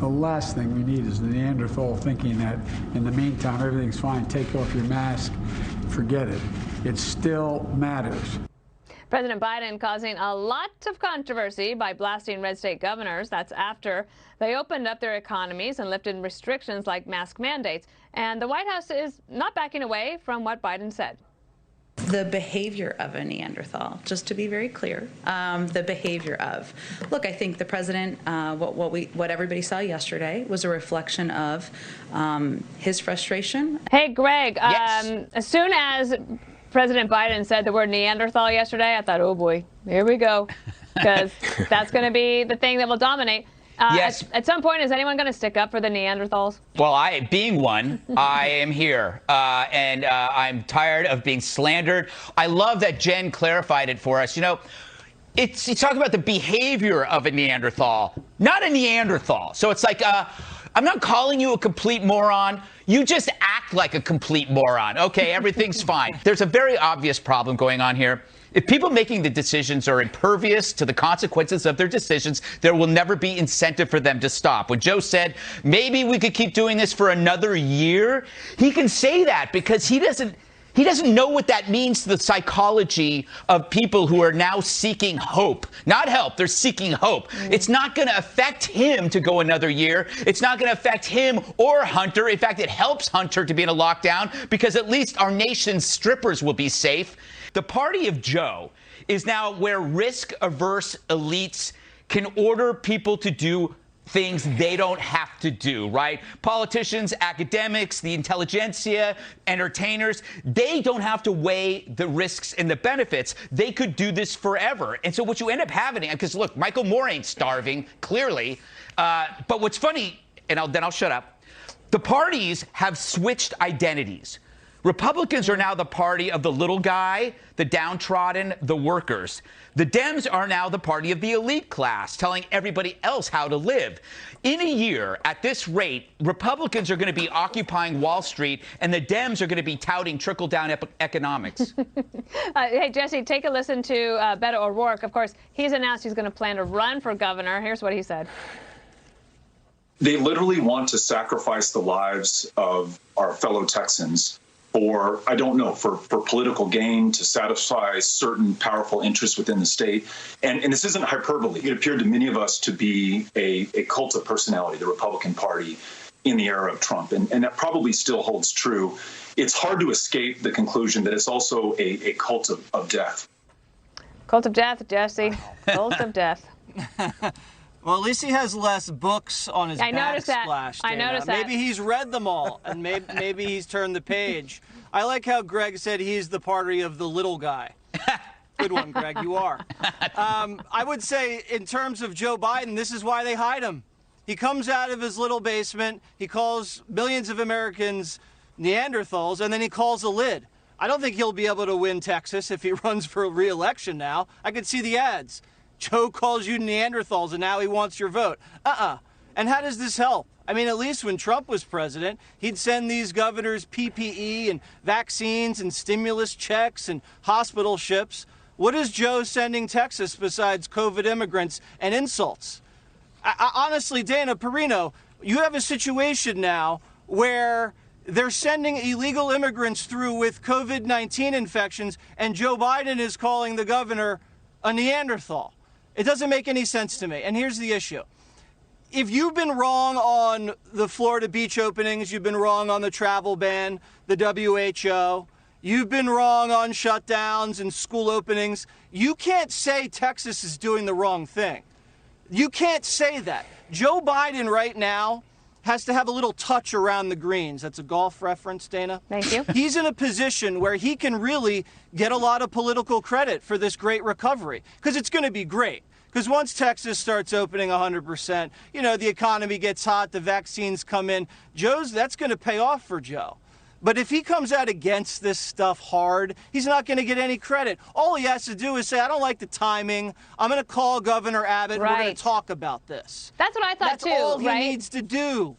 The last thing we need is the Neanderthal thinking that in the meantime everything's fine, take off your mask, forget it. It still matters. President Biden causing a lot of controversy by blasting red state governors. That's after they opened up their economies and lifted restrictions like mask mandates. And the White House is not backing away from what Biden said. The behavior of a Neanderthal, just to be very clear, the behavior of. Look, I think the president, what everybody saw yesterday was a reflection of his frustration. Hey, Greg, Yes. As soon as President Biden said the word Neanderthal yesterday, I thought, oh boy, here we go, because that's going to be the thing that will dominate. Yes. At some point, is anyone going to stick up for the Neanderthals? Well, being one, I am here, and I'm tired of being slandered. I love that Jen clarified it for us. You know, it's talking about the behavior of a Neanderthal, not a Neanderthal. So it's like, I'm not calling you a complete moron. You just act like a complete moron. Okay, everything's fine. There's a very obvious problem going on here. If people making the decisions are impervious to the consequences of their decisions, there will never be incentive for them to stop. When Joe said, maybe we could keep doing this for another year, he can say that because he doesn't know what that means to the psychology of people who are now seeking hope. Not help, they're seeking hope. It's not going to affect him to go another year. It's not going to affect him or Hunter. In fact, it helps Hunter to be in a lockdown because at least our nation's strippers will be safe. The party of Joe is now where risk-averse elites can order people to do things they don't have to do, right? Politicians, academics, the intelligentsia, entertainers, they don't have to weigh the risks and the benefits. They could do this forever. And so what you end up having, because look, Michael Moore ain't starving, clearly. But what's funny, and then I'll shut up, the parties have switched identities. Republicans are now the party of the little guy, the downtrodden, the workers. The Dems are now the party of the elite class, telling everybody else how to live. In a year, at this rate, Republicans are going to be occupying Wall Street, and the Dems are going to be touting trickle-down economics. Hey, Jesse, take a listen to Beto O'Rourke. Of course, he's announced he's going to plan to run for governor. Here's what he said. They literally want to sacrifice the lives of our fellow Texans for, I don't know, for political gain, to satisfy certain powerful interests within the state. And this isn't hyperbole. It appeared to many of us to be a cult of personality, the Republican Party, in the era of Trump. And that probably still holds true. It's hard to escape the conclusion that it's also a cult of death. Cult of death, Jesse. Cult of death. Well, at least he has less books on his backsplash. I noticed that. Maybe he's read them all, and maybe he's turned the page. I like how Greg said he's the party of the little guy. Good one, Greg. You are. I would say, in terms of Joe Biden, this is why they hide him. He comes out of his little basement. He calls millions of Americans Neanderthals, and then he calls a lid. I don't think he'll be able to win Texas if he runs for re-election now. I could see the ads. Joe calls you Neanderthals, and now he wants your vote. And how does this help? I mean, at least when Trump was president, he'd send these governors PPE and vaccines and stimulus checks and hospital ships. What is Joe sending Texas besides COVID immigrants and insults? Honestly, Dana Perino, you have a situation now where they're sending illegal immigrants through with COVID-19 infections, and Joe Biden is calling the governor a Neanderthal. It doesn't make any sense to me. And here's the issue. If you've been wrong on the Florida beach openings, you've been wrong on the travel ban, the WHO, you've been wrong on shutdowns and school openings, you can't say Texas is doing the wrong thing. You can't say that. Joe Biden right now has to have a little touch around the greens. That's a golf reference, Dana. Thank you. He's in a position where he can really get a lot of political credit for this great recovery, because it's going to be great. Because once Texas starts opening 100%, you know, the economy gets hot, the vaccines come in, that's going to pay off for Joe. But if he comes out against this stuff hard, he's not going to get any credit. All he has to do is say, I don't like the timing. I'm going to call Governor Abbott. Right. And we're going to talk about this. That's what I thought, That's all he right? needs to do.